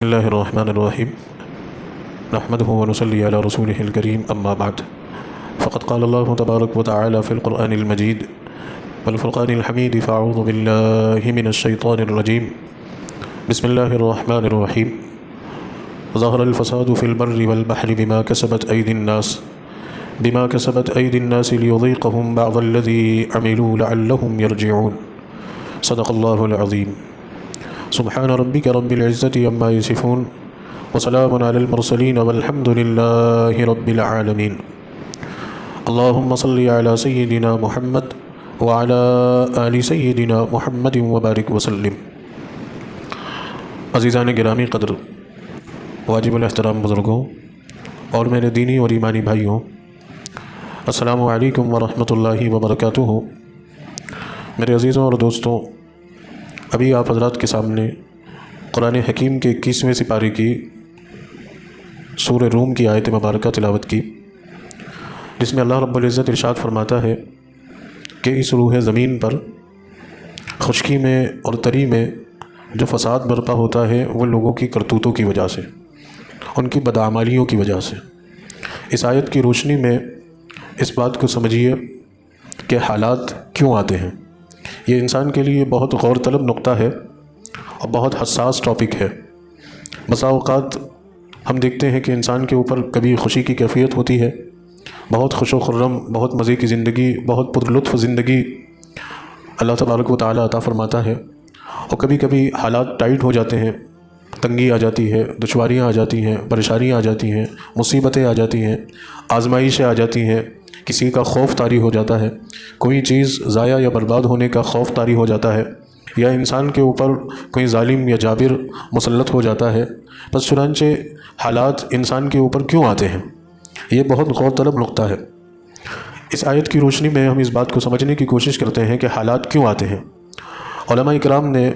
بسم الله الرحمن الرحيم نحمده ونصلي على رسوله الكريم أما بعد فقد قال الله تبارك وتعالى في القرآن المجيد والفرقان الحميد فأعوذ بالله من الشيطان الرجيم بسم الله الرحمن الرحيم ظهر الفساد في البر والبحر بما كسبت أيدي الناس ليذيقهم بعض الذي عملوا لعلهم يرجعون صدق الله العظيم سبحان ربك رب العزة عما يصفون وسلام على المرسلين والحمد لله رب العالمين اللهم صل على سيدنا محمد وعلى آل سيدنا محمد وبارك وسلم۔ عزیزان گرامی قدر، واجب الاحترام بزرگوں اور میرے دینی اور ایمانی بھائیوں، السلام علیکم ورحمۃ اللہ وبرکاتہ۔ میرے عزیزوں اور دوستوں، ابھی آپ حضرات کے سامنے قرآن حکیم کے 21ویں سپارے کی سورہ روم کی آیت مبارکہ تلاوت کی، جس میں اللہ رب العزت ارشاد فرماتا ہے کہ اس روح زمین پر خشکی میں اور تری میں جو فساد برپا ہوتا ہے وہ لوگوں کی کرتوتوں کی وجہ سے، ان کی بدعمالیوں کی وجہ سے۔ اس آیت کی روشنی میں اس بات کو سمجھیے کہ حالات کیوں آتے ہیں۔ یہ انسان کے لیے بہت غور طلب نقطہ ہے اور بہت حساس ٹاپک ہے۔ بسا اوقات ہم دیکھتے ہیں کہ انسان کے اوپر کبھی خوشی کی کیفیت ہوتی ہے، بہت خوش و خرم، بہت مزے کی زندگی، بہت پرلطف زندگی اللہ تبارک و تعالیٰ عطا فرماتا ہے، اور کبھی کبھی حالات ٹائٹ ہو جاتے ہیں، تنگی آ جاتی ہے، دشواریاں آ جاتی ہیں، پریشانیاں آ جاتی ہیں، مصیبتیں آ جاتی ہیں، آزمائشیں آ جاتی ہیں، کسی کا خوف طاری ہو جاتا ہے، کوئی چیز ضائع یا برباد ہونے کا خوف طاری ہو جاتا ہے، یا انسان کے اوپر کوئی ظالم یا جابر مسلط ہو جاتا ہے۔ بس چنانچہ حالات انسان کے اوپر کیوں آتے ہیں، یہ بہت غور طلب نقطہ ہے۔ اس آیت کی روشنی میں ہم اس بات کو سمجھنے کی کوشش کرتے ہیں کہ حالات کیوں آتے ہیں۔ علماء اکرام نے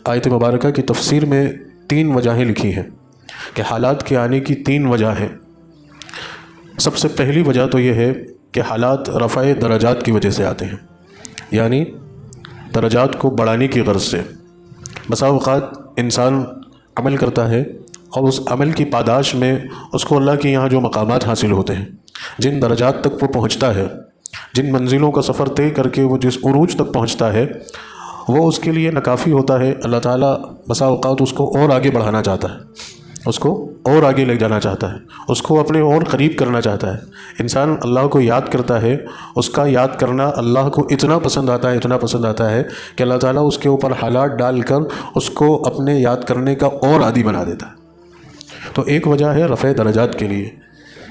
آیت مبارکہ کی تفسیر میں 3 وجہیں لکھی ہیں کہ حالات کے آنے کی 3 وجہ ہیں۔ سب سے پہلی وجہ تو یہ ہے کہ حالات رفع درجات کی وجہ سے آتے ہیں، یعنی درجات کو بڑھانے کی غرض سے۔ بسا اوقات انسان عمل کرتا ہے اور اس عمل کی پاداش میں اس کو اللہ کے یہاں جو مقامات حاصل ہوتے ہیں، جن درجات تک وہ پہنچتا ہے، جن منزلوں کا سفر طے کر کے وہ جس عروج تک پہنچتا ہے، وہ اس کے لیے ناکافی ہوتا ہے۔ اللہ تعالیٰ بسا اوقات اس کو اور آگے بڑھانا چاہتا ہے، اس کو اور آگے لے جانا چاہتا ہے، اس کو اپنے اور قریب کرنا چاہتا ہے۔ انسان اللہ کو یاد کرتا ہے، اس کا یاد کرنا اللہ کو اتنا پسند آتا ہے کہ اللہ تعالیٰ اس کے اوپر حالات ڈال کر اس کو اپنے یاد کرنے کا اور عادی بنا دیتا ہے۔ تو ایک وجہ ہے رفع درجات کے لیے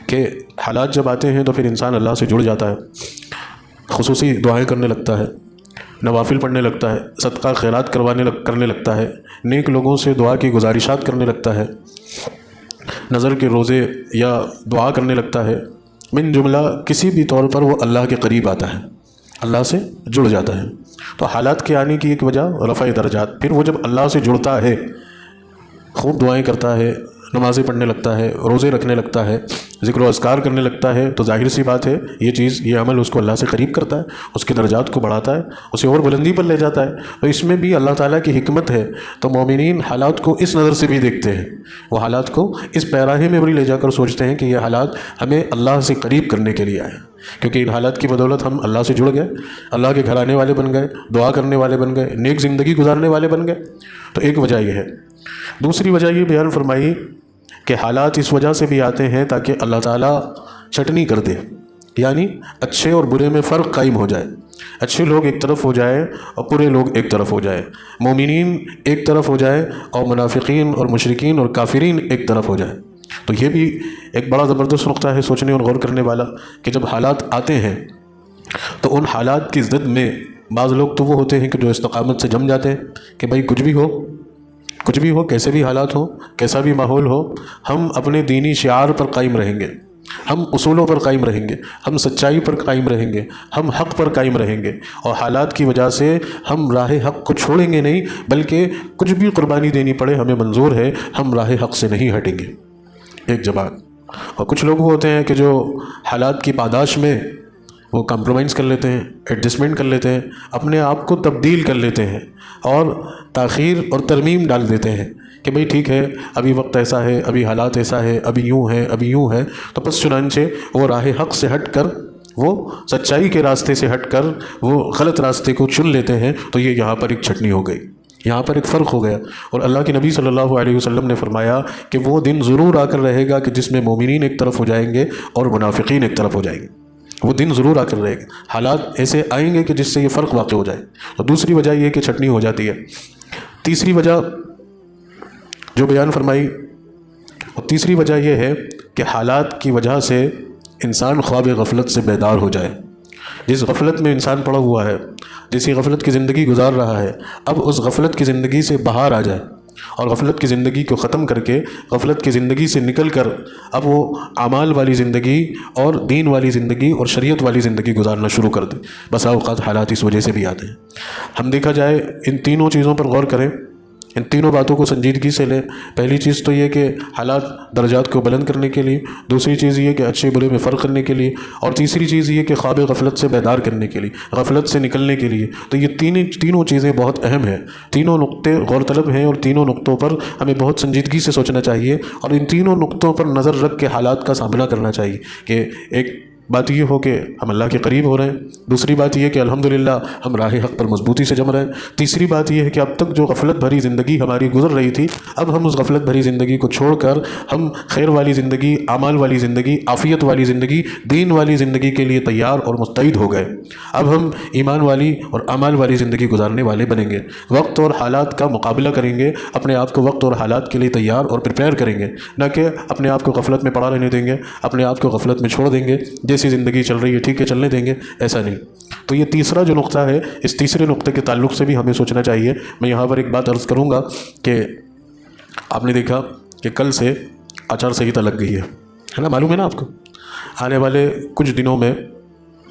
کہ حالات جب آتے ہیں تو پھر انسان اللہ سے جڑ جاتا ہے، خصوصی دعائیں کرنے لگتا ہے، نوافل پڑھنے لگتا ہے، صدقہ خیرات کرنے لگتا ہے، نیک لوگوں سے دعا کی گزارشات کرنے لگتا ہے، نظر کے روزے یا دعا کرنے لگتا ہے۔ من جملہ کسی بھی طور پر وہ اللہ کے قریب آتا ہے، اللہ سے جڑ جاتا ہے۔ تو حالات کے آنے کی ایک وجہ رفع درجات۔ پھر وہ جب اللہ سے جڑتا ہے، خوب دعائیں کرتا ہے، نمازیں پڑھنے لگتا ہے، روزے رکھنے لگتا ہے، ذکر و اذکار کرنے لگتا ہے، تو ظاہر سی بات ہے یہ عمل اس کو اللہ سے قریب کرتا ہے، اس کے درجات کو بڑھاتا ہے، اسے اور بلندی پر لے جاتا ہے۔ تو اس میں بھی اللہ تعالیٰ کی حکمت ہے۔ تو مومنین حالات کو اس نظر سے بھی دیکھتے ہیں، وہ حالات کو اس پیراہے میں بھی لے جا کر سوچتے ہیں کہ یہ حالات ہمیں اللہ سے قریب کرنے کے لیے آئے، کیونکہ ان حالات کی بدولت ہم اللہ سے جڑ گئے، اللہ کے گھر آنے والے بن گئے، دعا کرنے والے بن گئے، نیک زندگی گزارنے والے بن گئے۔ تو ایک وجہ یہ ہے۔ دوسری وجہ یہ بیان فرمائی کہ حالات اس وجہ سے بھی آتے ہیں تاکہ اللہ تعالیٰ چٹنی کر دے، یعنی اچھے اور برے میں فرق قائم ہو جائے، اچھے لوگ ایک طرف ہو جائے اور برے لوگ ایک طرف ہو جائے، مومنین ایک طرف ہو جائے اور منافقین اور مشرکین اور کافرین ایک طرف ہو جائے۔ تو یہ بھی ایک بڑا زبردست نقطہ ہے سوچنے اور غور کرنے والا کہ جب حالات آتے ہیں تو ان حالات کی ضد میں بعض لوگ تو وہ ہوتے ہیں کہ جو استقامت سے جم جاتے ہیں کہ بھائی کچھ بھی ہو، کیسے بھی حالات ہوں، کیسا بھی ماحول ہو، ہم اپنے دینی شعار پر قائم رہیں گے، ہم اصولوں پر قائم رہیں گے، ہم سچائی پر قائم رہیں گے، ہم حق پر قائم رہیں گے، اور حالات کی وجہ سے ہم راہ حق کو چھوڑیں گے نہیں، بلکہ کچھ بھی قربانی دینی پڑے ہمیں منظور ہے، ہم راہ حق سے نہیں ہٹیں گے۔ ایک جماعت۔ اور کچھ لوگ ہوتے ہیں کہ جو حالات کی پاداش میں وہ کمپرومائز کر لیتے ہیں، ایڈجسٹمنٹ کر لیتے ہیں، اپنے آپ کو تبدیل کر لیتے ہیں اور تاخیر اور ترمیم ڈال دیتے ہیں کہ بھئی ٹھیک ہے ابھی وقت ایسا ہے، ابھی حالات ایسا ہے، ابھی یوں ہے، ابھی یوں ہے، تو بس چنانچہ وہ راہ حق سے ہٹ کر، وہ سچائی کے راستے سے ہٹ کر وہ غلط راستے کو چن لیتے ہیں، تو یہ یہاں پر ایک چھٹنی ہو گئی، یہاں پر ایک فرق ہو گیا۔ اور اللہ کے نبی صلی اللہ علیہ وسلم نے فرمایا کہ وہ دن ضرور آ کر رہے گا کہ جس میں مومنین ایک طرف ہو جائیں گے اور منافقین ایک طرف ہو جائیں گے، وہ دن ضرور آ کر رہے گا، حالات ایسے آئیں گے کہ جس سے یہ فرق واقع ہو جائے۔ اور دوسری وجہ یہ کہ چھٹنی ہو جاتی ہے۔ تیسری وجہ جو بیان فرمائی، اور تیسری وجہ یہ ہے کہ حالات کی وجہ سے انسان خواب غفلت سے بیدار ہو جائے۔ جس غفلت میں انسان پڑا ہوا ہے، جیسی غفلت کی زندگی گزار رہا ہے، اب اس غفلت کی زندگی سے باہر آ جائے اور غفلت کی زندگی کو ختم کر کے، غفلت کی زندگی سے نکل کر اب وہ اعمال والی زندگی اور دین والی زندگی اور شریعت والی زندگی گزارنا شروع کر دے۔ بسا اوقات حالات اس وجہ سے بھی آتے ہیں۔ ہم دیکھا جائے ان تینوں چیزوں پر غور کریں، ان تینوں باتوں کو سنجیدگی سے لیں۔ پہلی چیز تو یہ کہ حالات درجات کو بلند کرنے کے لیے، دوسری چیز یہ کہ اچھے برے میں فرق کرنے کے لیے، اور تیسری چیز یہ کہ خواب غفلت سے بیدار کرنے کے لیے، غفلت سے نکلنے کے لیے۔ تو یہ تینوں چیزیں بہت اہم ہیں، تینوں نقطے غور طلب ہیں، اور تینوں نقطوں پر ہمیں بہت سنجیدگی سے سوچنا چاہیے، اور ان تینوں نقطوں پر نظر رکھ کے حالات کا سامنا کرنا چاہیے۔ کہ ایک بات یہ ہو کہ ہم اللہ کے قریب ہو رہے ہیں، دوسری بات یہ کہ الحمدللہ ہم راہ حق پر مضبوطی سے جم رہے ہیں، تیسری بات یہ ہے کہ اب تک جو غفلت بھری زندگی ہماری گزر رہی تھی، اب ہم اس غفلت بھری زندگی کو چھوڑ کر ہم خیر والی زندگی، اعمال والی زندگی، عافیت والی زندگی، دین والی زندگی کے لیے تیار اور مستعد ہو گئے۔ اب ہم ایمان والی اور اعمال والی زندگی گزارنے والے بنیں گے، وقت اور حالات کا مقابلہ کریں گے، اپنے آپ کو وقت اور حالات کے لیے تیار اور پریپیئر کریں گے، نہ کہ اپنے آپ کو غفلت میں پڑا رہنے دیں گے، اپنے آپ کو غفلت میں چھوڑ دیں گے، جیسی زندگی چل رہی ہے ٹھیک ہے چلنے دیں گے، ایسا نہیں۔ تو یہ تیسرا جو نقطہ ہے، اس تیسرے نقطے کے تعلق سے بھی ہمیں سوچنا چاہیے۔ میں یہاں پر ایک بات عرض کروں گا کہ آپ نے دیکھا کہ کل سے آچار سنہتا لگ گئی ہے نا، معلوم ہے نا آپ کو؟ آنے والے کچھ دنوں میں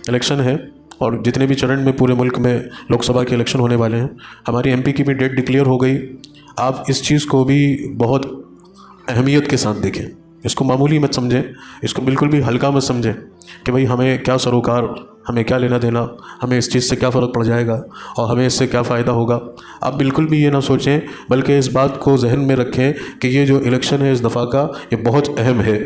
الیکشن ہے، اور جتنے بھی چرن میں پورے ملک میں لوک سبھا کے الیکشن ہونے والے ہیں، ہماری ایم پی کی بھی ڈیٹ ڈکلیئر ہو گئی۔ آپ اس چیز کو بھی بہت اہمیت کے ساتھ دیکھیں، اس کو معمولی مت سمجھیں، اس کو بالکل بھی ہلکا مت سمجھیں کہ بھئی ہمیں کیا سروکار، ہمیں کیا لینا دینا، ہمیں اس چیز سے کیا فرق پڑ جائے گا اور ہمیں اس سے کیا فائدہ ہوگا۔ آپ بالکل بھی یہ نہ سوچیں، بلکہ اس بات کو ذہن میں رکھیں کہ یہ جو الیکشن ہے اس دفعہ کا، یہ بہت اہم ہے،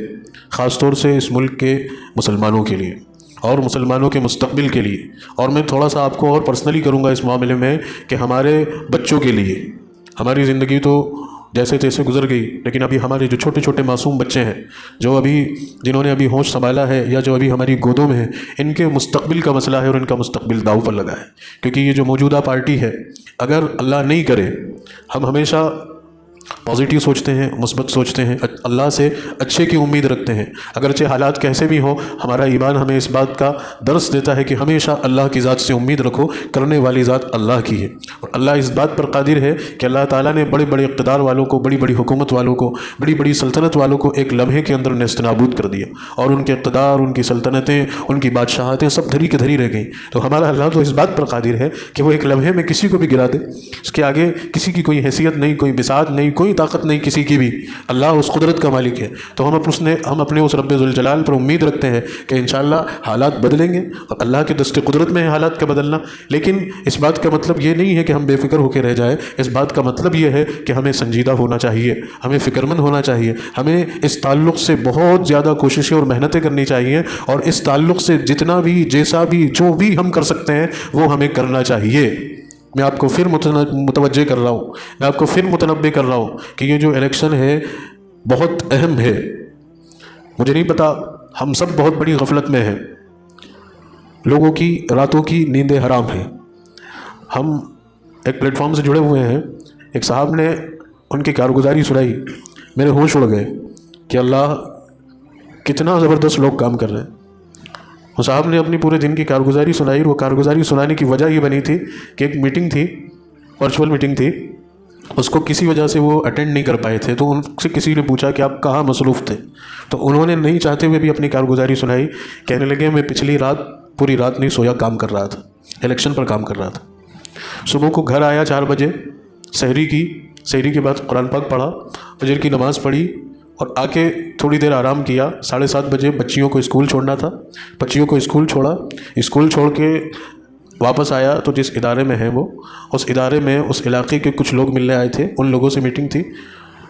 خاص طور سے اس ملک کے مسلمانوں کے لیے اور مسلمانوں کے مستقبل کے لیے۔ اور میں تھوڑا سا آپ کو اور پرسنلی کروں گا اس معاملے میں کہ ہمارے بچوں کے لیے۔ ہماری زندگی تو جیسے تیسے گزر گئی، لیکن ابھی ہمارے جو چھوٹے چھوٹے معصوم بچے ہیں، جنہوں نے ابھی ہوش سنبھالا ہے یا جو ابھی ہماری گودوں میں ہیں، ان کے مستقبل کا مسئلہ ہے اور ان کا مستقبل داؤ پر لگا ہے۔ کیونکہ یہ جو موجودہ پارٹی ہے، اگر اللہ نہیں کرے، ہم ہمیشہ پازیٹیو سوچتے ہیں، مثبت سوچتے ہیں، اللہ سے اچھے کی امید رکھتے ہیں، اگرچہ حالات کیسے بھی ہوں، ہمارا ایمان ہمیں اس بات کا درس دیتا ہے کہ ہمیشہ اللہ کی ذات سے امید رکھو، کرنے والی ذات اللہ کی ہے، اور اللہ اس بات پر قادر ہے کہ اللہ تعالیٰ نے بڑے بڑے اقتدار والوں کو، بڑی بڑی حکومت والوں کو، بڑی بڑی سلطنت والوں کو ایک لمحے کے اندر نیست نابود کر دیا، اور ان کے اقتدار، ان کی سلطنتیں، ان کی بادشاہتیں سب دھری کے دھری رہ گئیں۔ تو ہمارا اللہ تو اس بات پر قادر ہے کہ وہ ایک لمحے میں کسی کو بھی گرا دے، اس کے آگے کسی کی کوئی حیثیت نہیں، کوئی بساط نہیں، کوئی طاقت نہیں کسی کی بھی۔ اللہ اس قدرت کا مالک ہے۔ تو ہم اپنے اس رب ذوالجلال پر امید رکھتے ہیں کہ انشاءاللہ حالات بدلیں گے، اور اللہ کے دست قدرت میں ہے حالات کا بدلنا۔ لیکن اس بات کا مطلب یہ نہیں ہے کہ ہم بے فکر ہو کے رہ جائیں، اس بات کا مطلب یہ ہے کہ ہمیں سنجیدہ ہونا چاہیے، ہمیں فکرمند ہونا چاہیے، ہمیں اس تعلق سے بہت زیادہ کوششیں اور محنتیں کرنی چاہیے، اور اس تعلق سے جتنا بھی، جیسا بھی، جو بھی ہم کر سکتے ہیں وہ ہمیں کرنا چاہیے۔ میں آپ کو پھر متوجہ کر رہا ہوں، میں آپ کو پھر متنبہ کر رہا ہوں کہ یہ جو الیکشن ہے بہت اہم ہے۔ مجھے نہیں پتا، ہم سب بہت بڑی غفلت میں ہیں، لوگوں کی راتوں کی نیندیں حرام ہیں۔ ہم ایک پلیٹ فارم سے جڑے ہوئے ہیں، ایک صاحب نے ان کی کارگزاری سنائی، میرے ہوش اڑ گئے کہ اللہ کتنا زبردست لوگ کام کر رہے ہیں۔ وہ صاحب نے اپنی پورے دن کی کارگزاری سنائی، اور وہ کارگزاری سنانے کی وجہ یہ بنی تھی کہ ایک میٹنگ تھی، ورچوئل میٹنگ تھی، اس کو کسی وجہ سے وہ اٹینڈ نہیں کر پائے تھے، تو ان سے کسی نے پوچھا کہ آپ کہاں مصروف تھے، تو انہوں نے نہیں چاہتے ہوئے بھی اپنی کارگزاری سنائی، کہنے لگے میں پچھلی رات پوری رات نہیں سویا، کام کر رہا تھا، الیکشن پر کام کر رہا تھا۔ صبح کو گھر آیا 4 بجے، سحری کے بعد قرآن پاک پڑھا، فجر کی نماز پڑھی، اور آ کے تھوڑی دیر آرام کیا۔ 7:30 بجے بچیوں کو اسکول چھوڑنا تھا، بچیوں کو اسکول چھوڑا، اسکول چھوڑ کے واپس آیا تو جس ادارے میں ہیں وہ، اس ادارے میں اس علاقے کے کچھ لوگ ملنے آئے تھے، ان لوگوں سے میٹنگ تھی،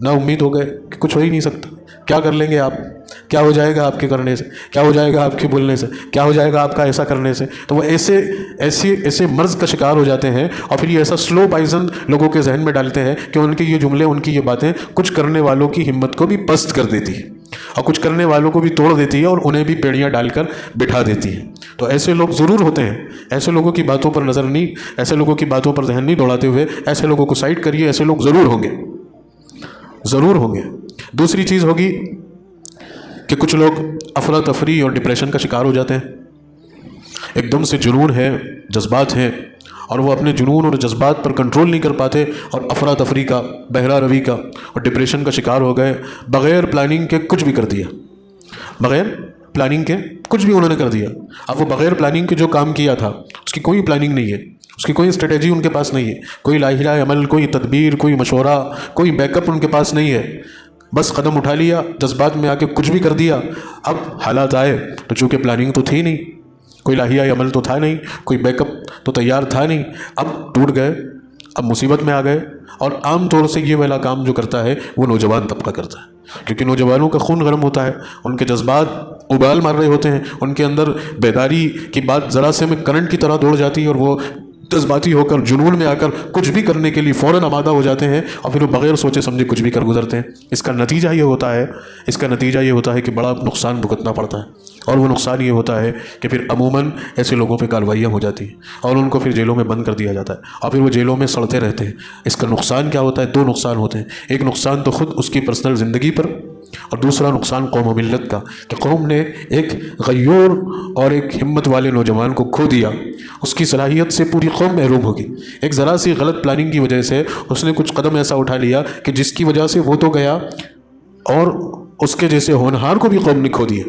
نا امید ہو گئے کہ کچھ ہو ہی نہیں سکتا، کیا کر لیں گے آپ، کیا ہو جائے گا آپ کے کرنے سے، کیا ہو جائے گا آپ کے بولنے سے، کیا ہو جائے گا آپ کا ایسا کرنے سے. تو وہ ایسے مرض کا شکار ہو جاتے ہیں، اور پھر یہ ایسا سلو پائزن لوگوں کے ذہن میں ڈالتے ہیں کہ ان کے یہ جملے، ان کی یہ باتیں کچھ کرنے والوں کی ہمت کو بھی پست کر دیتی ہے، اور کچھ کرنے والوں کو بھی توڑ دیتی ہے، اور انہیں بھی پیڑیاں ڈال کر بٹھا دیتی ہے. تو ایسے لوگ ضرور ہوتے ہیں. ایسے لوگوں کی باتوں پر نظر نہیں، ایسے لوگوں کی باتوں پر ذہن نہیں دوڑاتے ہوئے ایسے لوگوں کو سائڈ کریے. ایسے لوگ ضرور ہوں گے، ضرور ہوں گے. دوسری چیز ہوگی کہ کچھ لوگ افراتفری اور ڈپریشن کا شکار ہو جاتے ہیں. ایک دم سے جنون ہے، جذبات ہیں، اور وہ اپنے جنون اور جذبات پر کنٹرول نہیں کر پاتے، اور افراتفری کا، بہرا روی کا اور ڈپریشن کا شکار ہو گئے. بغیر پلاننگ کے کچھ بھی کر دیا، بغیر پلاننگ کے کچھ بھی انہوں نے کر دیا. اب وہ بغیر پلاننگ کے جو کام کیا تھا اس کی کوئی پلاننگ نہیں ہے، اس کی کوئی اسٹریٹجی ان کے پاس نہیں ہے، کوئی لاحلہ عمل، کوئی تدبیر، کوئی مشورہ، کوئی بیک اپ ان کے پاس نہیں ہے. بس قدم اٹھا لیا، جذبات میں آ کے کچھ بھی کر دیا. اب حالات آئے تو چونکہ پلاننگ تو تھی نہیں، کوئی لاحیہ عمل تو تھا نہیں، کوئی بیک اپ تو تیار تھا نہیں، اب ٹوٹ گئے، اب مصیبت میں آ گئے. اور عام طور سے یہ والا کام جو کرتا ہے وہ نوجوان طبقہ کرتا ہے، کیونکہ نوجوانوں کا خون گرم ہوتا ہے، ان کے جذبات ابال مار رہے ہوتے ہیں، ان کے اندر بیداری کی بات ذرا سے میں کرنٹ کی طرح دوڑ جاتی ہے، اور وہ جذباتی ہو کر جنون میں آ کر کچھ بھی کرنے کے لیے فوراً آمادہ ہو جاتے ہیں، اور پھر وہ بغیر سوچے سمجھے کچھ بھی کر گزرتے ہیں. اس کا نتیجہ یہ ہوتا ہے کہ بڑا نقصان بھگتنا پڑتا ہے. اور وہ نقصان یہ ہوتا ہے کہ پھر عموماً ایسے لوگوں پہ کارروائیاں ہو جاتی ہیں، اور ان کو پھر جیلوں میں بند کر دیا جاتا ہے، اور پھر وہ جیلوں میں سڑتے رہتے ہیں. اس کا نقصان کیا ہوتا ہے؟ دو نقصان ہوتے ہیں. ایک نقصان تو خود اس کی پرسنل زندگی پر، اور دوسرا نقصان قوم و ملت کا، کہ قوم نے ایک غیور اور ایک ہمت والے نوجوان کو کھو دیا. اس کی صلاحیت سے پوری قوم محروم ہوگی. ایک ذرا سی غلط پلاننگ کی وجہ سے اس نے کچھ قدم ایسا اٹھا لیا کہ جس کی وجہ سے وہ تو گیا، اور اس کے جیسے ہونہار کو بھی قوم نے کھو دیا.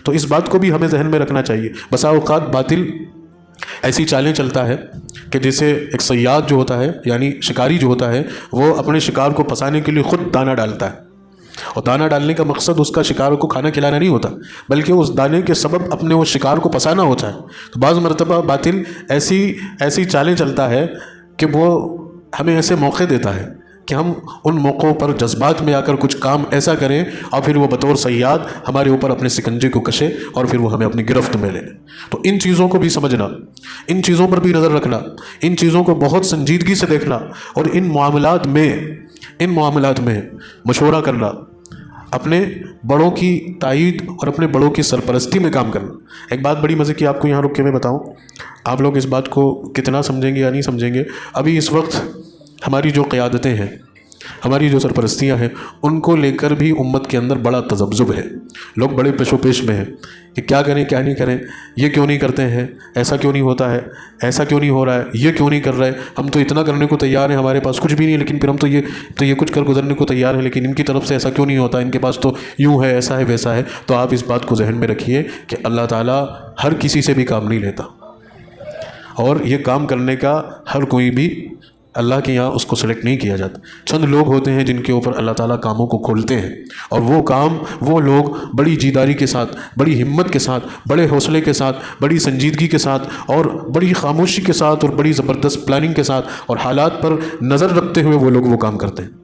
تو اس بات کو بھی ہمیں ذہن میں رکھنا چاہیے. بسا اوقات باطل ایسی چالیں چلتا ہے کہ جیسے ایک صیاد جو ہوتا ہے، یعنی شکاری جو ہوتا ہے، وہ اپنے شکار کو پھنسانے کے لیے خود دانہ ڈالتا ہے، اور دانہ ڈالنے کا مقصد اس کا شکار کو کھانا کھلانا نہیں ہوتا، بلکہ اس دانے کے سبب اپنے وہ شکار کو پھنسانا ہوتا ہے. تو بعض مرتبہ باطل ایسی چالیں چلتا ہے کہ وہ ہمیں ایسے موقع دیتا ہے کہ ہم ان موقعوں پر جذبات میں آ کر کچھ کام ایسا کریں، اور پھر وہ بطور صیاد ہمارے اوپر اپنے سکنجے کو کشے، اور پھر وہ ہمیں اپنی گرفت میں لے لیں. تو ان چیزوں کو بھی سمجھنا، ان چیزوں پر بھی نظر رکھنا، ان چیزوں کو بہت سنجیدگی سے دیکھنا، اور ان معاملات میں مشورہ کرنا، اپنے بڑوں کی تائید اور اپنے بڑوں کی سرپرستی میں کام کرنا. ایک بات بڑی مزے کی آپ کو یہاں رک کے میں بتاؤں، آپ لوگ اس بات کو کتنا سمجھیں گے یا نہیں سمجھیں گے. ابھی اس وقت ہماری جو قیادتیں ہیں، ہماری جو سرپرستیاں ہیں، ان کو لے کر بھی امت کے اندر بڑا تذبذب ہے. لوگ بڑے پیش و پیش میں ہیں کہ کیا کریں کیا نہیں کریں، یہ کیوں نہیں کرتے ہیں، ایسا کیوں نہیں ہوتا ہے، ایسا کیوں نہیں ہو رہا ہے، یہ کیوں نہیں کر رہے. ہم تو اتنا کرنے کو تیار ہیں، ہمارے پاس کچھ بھی نہیں، لیکن پھر ہم تو یہ کچھ کر گزرنے کو تیار ہیں، لیکن ان کی طرف سے ایسا کیوں نہیں ہوتا، ان کے پاس تو یوں ہے، ایسا ہے، ویسا ہے. تو آپ اس بات کو ذہن میں رکھیے کہ اللہ تعالیٰ ہر کسی سے بھی کام نہیں لیتا، اور یہ کام کرنے کا ہر کوئی بھی اللہ کے یہاں اس کو سلیکٹ نہیں کیا جاتا. چند لوگ ہوتے ہیں جن کے اوپر اللہ تعالیٰ کاموں کو کھولتے ہیں، اور وہ لوگ بڑی جیداری کے ساتھ، بڑی ہمت کے ساتھ، بڑے حوصلے کے ساتھ، بڑی سنجیدگی کے ساتھ، اور بڑی خاموشی کے ساتھ، اور بڑی زبردست پلاننگ کے ساتھ، اور حالات پر نظر رکھتے ہوئے وہ لوگ وہ کام کرتے ہیں.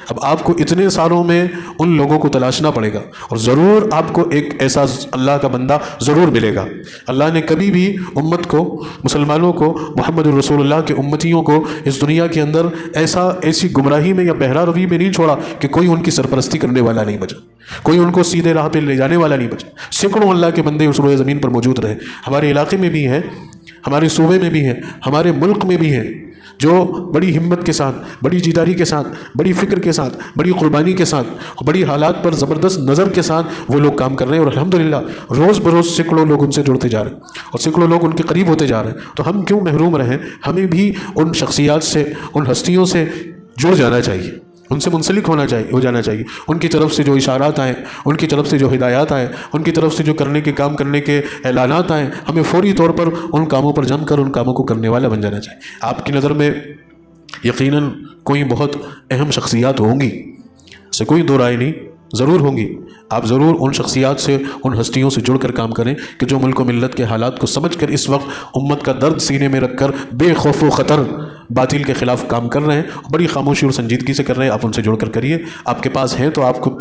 اب آپ کو اتنے سالوں میں ان لوگوں کو تلاشنا پڑے گا، اور ضرور آپ کو ایک ایسا اللہ کا بندہ ضرور ملے گا. اللہ نے کبھی بھی امت کو، مسلمانوں کو، محمد الرسول اللہ کے امتیوں کو اس دنیا کے اندر ایسی گمراہی میں یا بہرا روی میں نہیں چھوڑا کہ کوئی ان کی سرپرستی کرنے والا نہیں بچا، کوئی ان کو سیدھے راہ پہ لے جانے والا نہیں بچا. سینکڑوں اللہ کے بندے اس روئے زمین پر موجود رہے. ہمارے علاقے میں بھی ہیں، ہمارے صوبے میں بھی ہیں، ہمارے ملک میں بھی ہیں، جو بڑی ہمت کے ساتھ، بڑی جیداری کے ساتھ، بڑی فکر کے ساتھ، بڑی قربانی کے ساتھ، بڑی حالات پر زبردست نظر کے ساتھ وہ لوگ کام کر رہے ہیں. اور الحمدللہ روز بروز سینکڑوں لوگ ان سے جڑتے جا رہے ہیں، اور سینکڑوں لوگ ان کے قریب ہوتے جا رہے ہیں. تو ہم کیوں محروم رہیں؟ ہمیں بھی ان شخصیات سے، ان ہستیوں سے جڑ جانا چاہیے، ان سے منسلک ہو جانا چاہیے. ان کی طرف سے جو اشارات آئیں، ان کی طرف سے جو ہدایات آئیں، ان کی طرف سے جو کام کرنے کے اعلانات آئیں، ہمیں فوری طور پر ان کاموں پر جم کر ان کاموں کو کرنے والا بن جانا چاہیے. آپ کی نظر میں یقیناً کوئی بہت اہم شخصیات ہوں گی، سے کوئی دو رائے نہیں، ضرور ہوں گی. آپ ضرور ان شخصیات سے، ان ہستیوں سے جڑ کر کام کریں کہ جو ملک و ملت کے حالات کو سمجھ کر، اس وقت امت کا درد سینے میں رکھ کر، بے خوف و خطر، باطل کے خلاف کام کر رہے ہیں، بڑی خاموشی اور سنجیدگی سے کر رہے ہیں، آپ ان سے جڑ کر کریے۔ آپ کے پاس ہیں تو آپ کو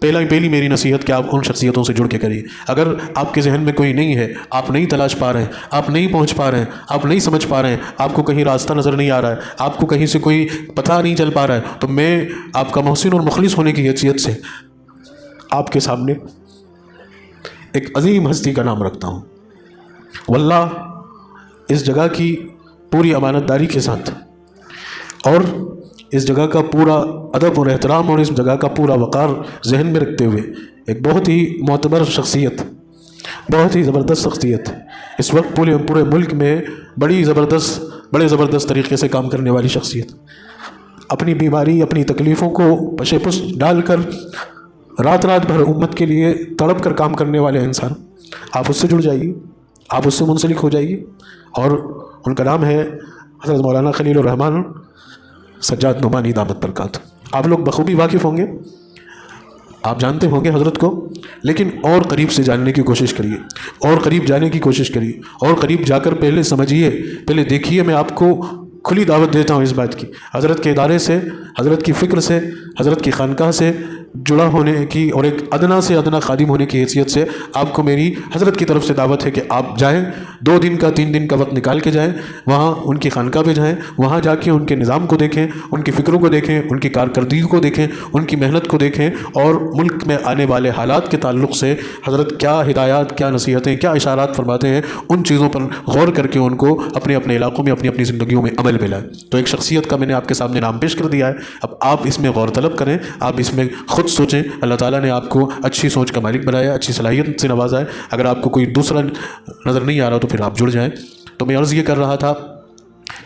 پہلی میری نصیحت کہ آپ ان شخصیتوں سے جڑ کے کریے۔ اگر آپ کے ذہن میں کوئی نہیں ہے، آپ نہیں تلاش پا رہے ہیں، آپ نہیں پہنچ پا رہے ہیں، آپ نہیں سمجھ پا رہے ہیں، آپ کو کہیں راستہ نظر نہیں آ رہا ہے، آپ کو کہیں سے کوئی پتہ نہیں چل پا رہا ہے، تو میں آپ کا محسن اور مخلص ہونے کی حیثیت سے آپ کے سامنے ایک عظیم ہستی کا نام رکھتا ہوں۔ واللہ اس جگہ کی پوری امانت داری کے ساتھ اور اس جگہ کا پورا ادب اور احترام اور اس جگہ کا پورا وقار ذہن میں رکھتے ہوئے ایک بہت ہی معتبر شخصیت، بہت ہی زبردست شخصیت، اس وقت پورے ملک میں بڑے زبردست طریقے سے کام کرنے والی شخصیت، اپنی بیماری اپنی تکلیفوں کو پشے پشت ڈال کر رات بھر امت کے لیے تڑپ کر کام کرنے والے انسان، آپ اس سے جڑ جائیے، آپ اس سے منسلک ہو جائیے۔ اور ان کا نام ہے حضرت مولانا خلیل الرحمن سجاد نعمانی دامت برکات۔ آپ لوگ بخوبی واقف ہوں گے، آپ جانتے ہوں گے حضرت کو، لیکن اور قریب سے جاننے کی کوشش کریے، اور قریب جانے کی کوشش کریے، اور قریب جا کر پہلے سمجھیے، پہلے دیکھیے۔ میں آپ کو کھلی دعوت دیتا ہوں اس بات کی، حضرت کے ادارے سے، حضرت کی فکر سے، حضرت کی خانقاہ سے جڑا ہونے کی اور ایک ادنا سے ادنا خادم ہونے کی حیثیت سے آپ کو میری حضرت کی طرف سے دعوت ہے کہ آپ جائیں، 2 دن کا 3 دن کا وقت نکال کے جائیں، وہاں ان کی خانقاہ پہ جائیں، وہاں جا کے ان کے نظام کو دیکھیں، ان کی فکروں کو دیکھیں، ان کی کارکردگی کو دیکھیں، ان کی محنت کو دیکھیں، اور ملک میں آنے والے حالات کے تعلق سے حضرت کیا ہدایات، کیا نصیحتیں، کیا اشارات فرماتے ہیں، ان چیزوں پر غور کر کے ان کو اپنے اپنے علاقوں میں اپنی زندگیوں میں عمل میں لائیں۔ تو ایک شخصیت کا میں نے آپ کے سامنے نام پیش کر دیا ہے، اب آپ اس میں غور طلب کریں، آپ اس میں خود سوچیں۔ اللہ تعالیٰ نے آپ کو اچھی سوچ کا مالک بنایا، اچھی صلاحیت سے نوازا ہے، اگر آپ کو کوئی دوسرا نظر نہیں آ رہا تو پھر آپ جڑ جائیں۔ تو میں عرض یہ کر رہا تھا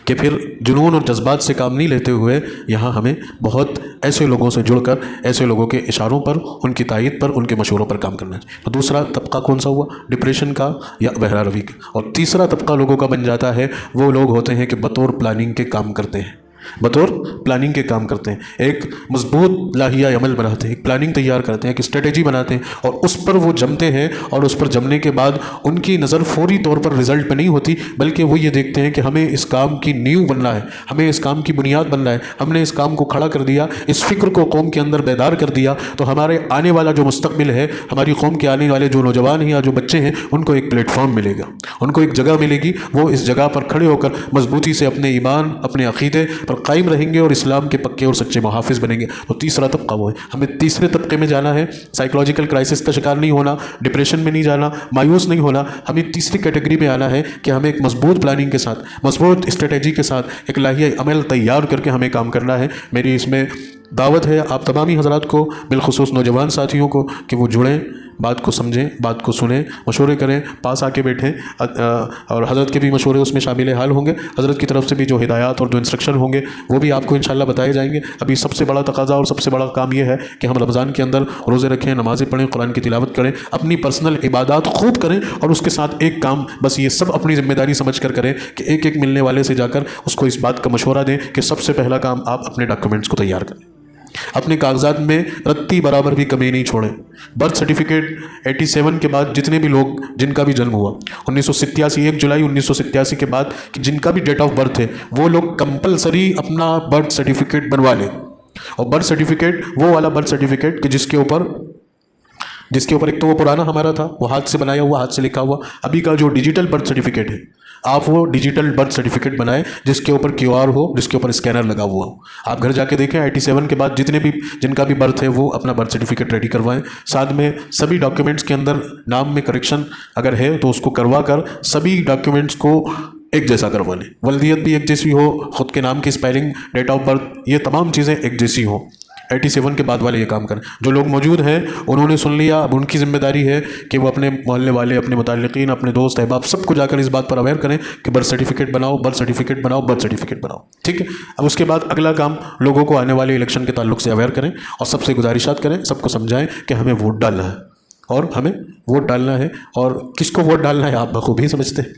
کہ پھر جنون اور جذبات سے کام نہیں لیتے ہوئے یہاں ہمیں بہت ایسے لوگوں سے جڑ کر ایسے لوگوں کے اشاروں پر، ان کی تائید پر، ان کے مشوروں پر کام کرنا چاہیے۔ تو دوسرا طبقہ کون سا ہوا؟ ڈپریشن کا یا بہرا روی کا۔ اور تیسرا طبقہ لوگوں کا بن جاتا ہے، وہ لوگ ہوتے ہیں کہ بطور پلاننگ کے کام کرتے ہیں، بطور پلاننگ کے کام کرتے ہیں، ایک مضبوط لاہیہ عمل بناتے ہیں، ایک پلاننگ تیار کرتے ہیں، ایک اسٹریٹجی بناتے ہیں، اور اس پر وہ جمتے ہیں، اور اس پر جمنے کے بعد ان کی نظر فوری طور پر رزلٹ پہ نہیں ہوتی، بلکہ وہ یہ دیکھتے ہیں کہ ہمیں اس کام کی نیو بننا ہے، ہمیں اس کام کی بنیاد بننا ہے، ہم نے اس کام کو کھڑا کر دیا، اس فکر کو قوم کے اندر بیدار کر دیا، تو ہمارے آنے والا جو مستقبل ہے، ہماری قوم کے آنے والے جو نوجوان ہیں یا جو بچے ہیں، ان کو ایک پلیٹ فارم ملے گا، ان کو ایک جگہ ملے گی، وہ اس جگہ پر کھڑے ہو کر مضبوطی سے اپنے ایمان، اپنے عقیدے پر قائم رہیں گے اور اسلام کے پکے اور سچے محافظ بنیں گے۔ تو تیسرا طبقہ وہ ہے، ہمیں تیسرے طبقے میں جانا ہے، سائیکولوجیکل کرائسس کا شکار نہیں ہونا، ڈپریشن میں نہیں جانا، مایوس نہیں ہونا، ہمیں تیسری کیٹیگری میں آنا ہے کہ ہمیں ایک مضبوط پلاننگ کے ساتھ، مضبوط اسٹریٹجی کے ساتھ ایک لاہیہ عمل تیار کر کے ہمیں کام کرنا ہے۔ میری اس میں دعوت ہے آپ تمامی حضرات کو، بالخصوص نوجوان ساتھیوں کو، کہ وہ جڑیں، بات کو سمجھیں، بات کو سنیں، مشورے کریں، پاس آ کے بیٹھیں، اور حضرت کے بھی مشورے اس میں شامل حال ہوں گے، حضرت کی طرف سے بھی جو ہدایات اور جو انسٹرکشن ہوں گے وہ بھی آپ کو انشاءاللہ بتائے جائیں گے۔ ابھی سب سے بڑا تقاضا اور سب سے بڑا کام یہ ہے کہ ہم رمضان کے اندر روزے رکھیں، نمازیں پڑھیں، قرآن کی تلاوت کریں، اپنی پرسنل عبادات خوب کریں، اور اس کے ساتھ ایک کام بس یہ سب اپنی ذمہ داری سمجھ کر کریں کہ ایک ملنے والے سے جا کر اس کو اس بات کا مشورہ دیں کہ سب سے پہلا کام آپ اپنے ڈاکیومنٹس کو تیار کریں، اپنے کاغذات میں رتی برابر بھی کمی نہیں چھوڑیں۔ برتھ سرٹیفکیٹ 87 کے بعد جتنے بھی لوگ جن کا بھی جنم ہوا 1987، 1 جولائی 1987 کے بعد جن کا بھی ڈیٹ آف برتھ ہے، وہ لوگ کمپلسری اپنا برتھ سرٹیفکیٹ بنوا لیں۔ اور برتھ سرٹیفکیٹ وہ والا برتھ سرٹیفکیٹ کہ جس کے اوپر ایک تو وہ پرانا ہمارا تھا، وہ ہاتھ سے بنایا ہوا، ہاتھ سے لکھا ہوا، ابھی کا جو ڈیجیٹل برتھ سرٹیفکیٹ ہے، آپ وہ ڈیجیٹل برتھ سرٹیفکیٹ بنائیں جس کے اوپر QR ہو، جس کے اوپر اسکینر لگا ہوا ہو۔ آپ گھر جا کے دیکھیں 87 کے بعد جن کا بھی برتھ ہے وہ اپنا برتھ سرٹیفکیٹ ریڈی کروائیں، ساتھ میں سبھی ڈاکیومنٹس کے اندر نام میں کریکشن اگر ہے تو اس کو کروا کر سبھی ڈاکیومنٹس کو ایک جیسا کروا لیں، ولدیت بھی ایک جیسی ہو، خود کے نام کی اسپیلنگ، ڈیٹ آف برتھ، یہ تمام چیزیں ایک جیسی ہوں۔ 87 کے بعد والے یہ کام کریں۔ جو لوگ موجود ہیں انہوں نے سن لیا، اب ان کی ذمہ داری ہے کہ وہ اپنے محلے والے، اپنے متعلقین، اپنے دوست احباب سب کو جا کر اس بات پر اویئر کریں کہ برتھ سرٹیفکیٹ بناؤ، برتھ سرٹیفکیٹ بناؤ، برتھ سرٹیفکیٹ بناؤ، ٹھیک ہے۔ اب اس کے بعد اگلا کام لوگوں کو آنے والے الیکشن کے تعلق سے اویئر کریں اور سب سے گزارشات کریں، سب کو سمجھائیں کہ ہمیں ووٹ ڈالنا ہے، اور ہمیں ووٹ ڈالنا ہے، اور کس کو ووٹ ڈالنا ہے آپ بخوبی سمجھتے ہیں،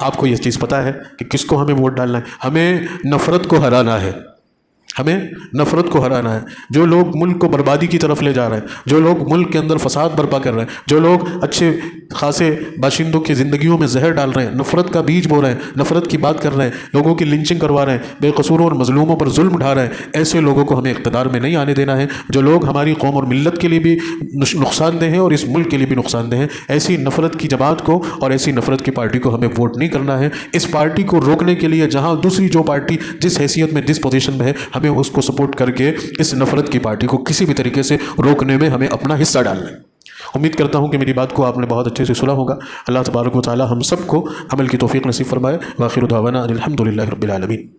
آپ کو یہ چیز پتہ ہے کہ کس کو ہمیں ووٹ ڈالنا ہے۔ ہمیں نفرت کو ہرانا ہے، ہمیں نفرت کو ہرانا ہے۔ جو لوگ ملک کو بربادی کی طرف لے جا رہے ہیں، جو لوگ ملک کے اندر فساد برپا کر رہے ہیں، جو لوگ اچھے خاصے باشندوں کی زندگیوں میں زہر ڈال رہے ہیں، نفرت کا بیج بو رہے ہیں، نفرت کی بات کر رہے ہیں، لوگوں کی لنچنگ کروا رہے ہیں، بے قصوروں اور مظلوموں پر ظلم ڈھا رہے ہیں، ایسے لوگوں کو ہمیں اقتدار میں نہیں آنے دینا ہے۔ جو لوگ ہماری قوم اور ملت کے لیے بھی نقصان دہ ہیں اور اس ملک کے لیے بھی نقصان دہ ہیں، ایسی نفرت کی جماعت کو اور ایسی نفرت کی پارٹی کو ہمیں ووٹ نہیں کرنا ہے۔ اس پارٹی کو روکنے کے لیے جہاں دوسری جو پارٹی جس حیثیت میں جس پوزیشن میں ہے، ہمیں اس کو سپورٹ کر کے اس نفرت کی پارٹی کو کسی بھی طریقے سے روکنے میں ہمیں اپنا حصہ ڈالنا ہے۔ امید کرتا ہوں کہ میری بات کو آپ نے بہت اچھے سے سنا ہوگا۔ اللہ تبارک و تعالی ہم سب کو عمل کی توفیق نصیب فرمائے۔ وآخر دعوانا ان الحمد للہ رب العالمین۔